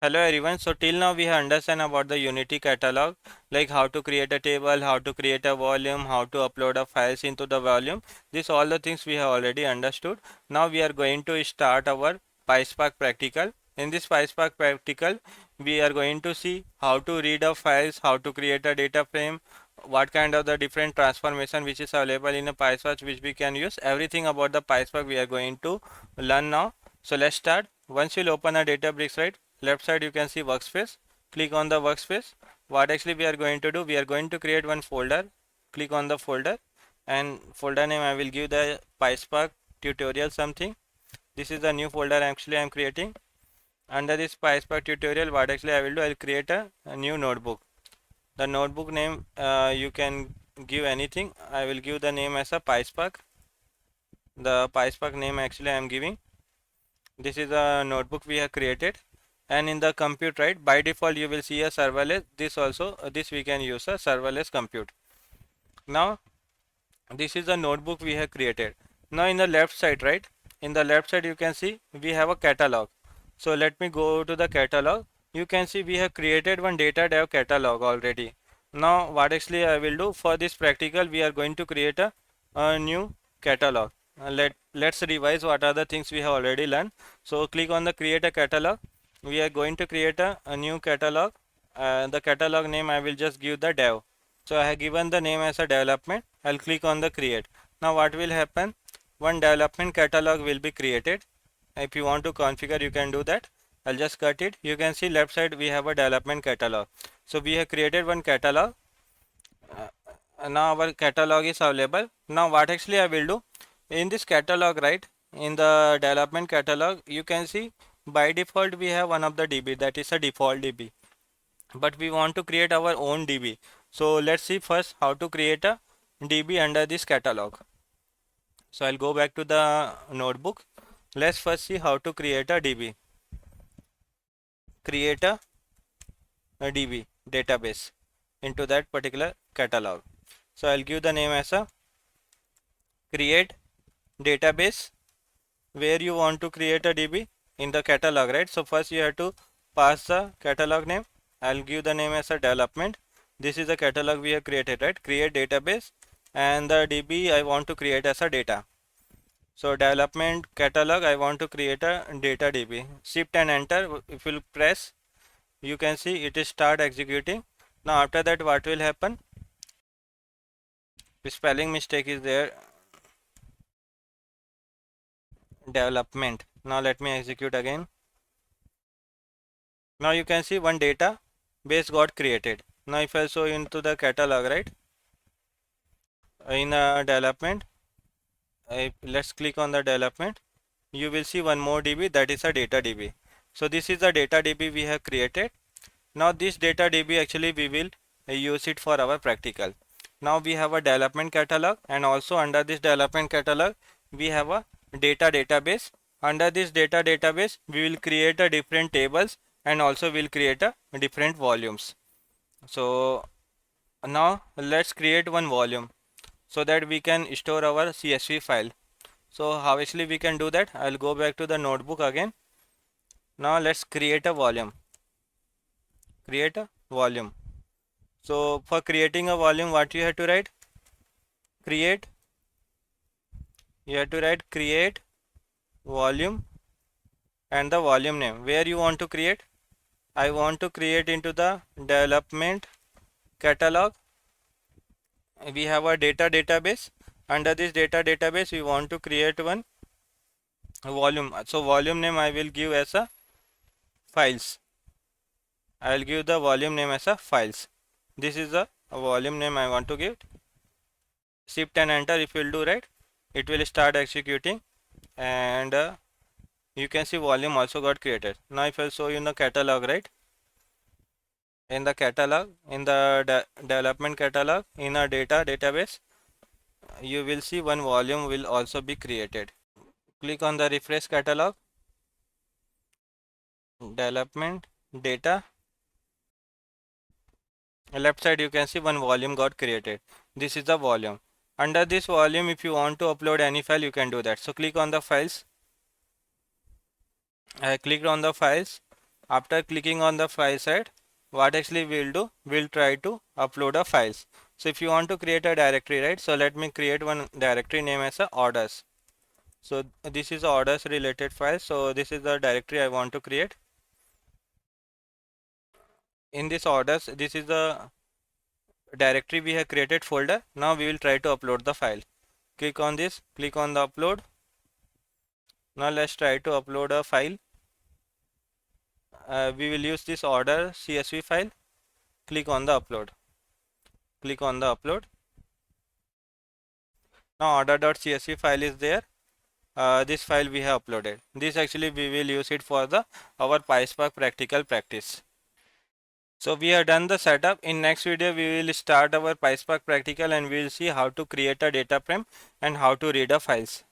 Hello everyone. So till now we have understand about the Unity catalog, like how to create a table, how to create a volume, how to upload a files into the volume. These all the things we have already understood. Now we are going to start our PySpark practical. In this PySpark practical, we are going to see how to read a files, how to create a data frame, what kind of the different transformation which is available in a PySpark which we can use. Everything about the PySpark we are going to learn now. So let's start. Once you'll open a Databricks, right? Left side you can see workspace. Click on the workspace. What actually we are going to do, we are going to create one folder. Click on the folder, and folder name I will give the PySpark tutorial something. This is the new folder actually I am creating. Under this PySpark tutorial, what actually I will do, I will create a new notebook. The notebook name you can give anything. I will give the name as a PySpark. The PySpark name actually I am giving. This is a notebook we have created, and in the compute, right, by default you will see a serverless. This also this we can use a serverless compute. Now this is the notebook we have created. Now in the left side, right, in the left side you can see we have a catalog. So let me go to the catalog. You can see we have created one data dev catalog already. Now what actually I will do for this practical, we are going to create a new catalog. Let's revise what are the things we have already learned. So click on the create a catalog. We are going to create a new catalog. The catalog name I will just give the dev. So I have given the name as a development. I'll click on the create. Now what will happen? One development catalog will be created. If you want to configure, you can do that. I'll just cut it. You can see left side we have a development catalog. So we have created one catalog. Now our catalog is available. Now what actually I will do in this catalog, right, in the development catalog, you can see by default we have one of the DB, that is a default DB, but we want to create our own DB. So let's see first how to create a DB under this catalog. So I'll go back to the notebook. Let's first see how to create a DB. Create a DB database into that particular catalog. So I'll give the name as a create database. Where you want to create a DB in the catalog, right? So first you have to pass the catalog name. I'll give the name as a development. This is the catalog we have created, right? Create database, and the DB I want to create as a data. So development catalog, I want to create a data DB. Shift and enter. If you press, you can see it is start executing. Now after that what will happen? The spelling mistake is there. Development. Now let me execute again. Now you can see one data base got created. Now if I show into the catalog, right, in development, let's click on the development, you will see one more DB, that is a data DB. So this is the data DB we have created. Now this data DB actually we will use it for our practical. Now we have a development catalog, and also under this development catalog we have a data database. Under this data database we will create a different tables, and also we'll create a different volumes. So now let's create one volume so that we can store our CSV file. So how actually we can do that? I'll go back to the notebook again. Now let's create a volume. Create a volume. So for creating a volume, what you have to write? Create. You have to write create volume and the volume name. Where you want to create? I want to create into the development catalog. We have a data database. Under this data database we want to create one volume. So volume name I will give as a files. I will give the volume name as a files. This is the volume name I want to give. Shift and enter. If you will do, right, it will start executing, and you can see volume also got created. Now if I show you in the catalog, right, in the catalog, in the development catalog, in a data database, you will see one volume will also be created. Click on the refresh catalog, development data. Left side you can see one volume got created. This is the volume. Under this volume, if you want to upload any file, you can do that. So click on the files. I clicked on the files. After clicking on the file side, what actually we'll do, we'll try to upload a files. So if you want to create a directory, right? So let me create one directory name as a orders. So this is orders related file. So this is the directory I want to create. In this orders, this is the directory we have created folder. Now we will try to upload the file. Click on this, click on the upload. Now let's try to upload a file. We will use this order CSV file. Click on the upload. Click on the upload. Now order.csv file is there. This file we have uploaded. This actually we will use it for the our PySpark practical practice. So we have done the setup. In next video we will start our PySpark practical and we will see how to create a data frame and how to read the files.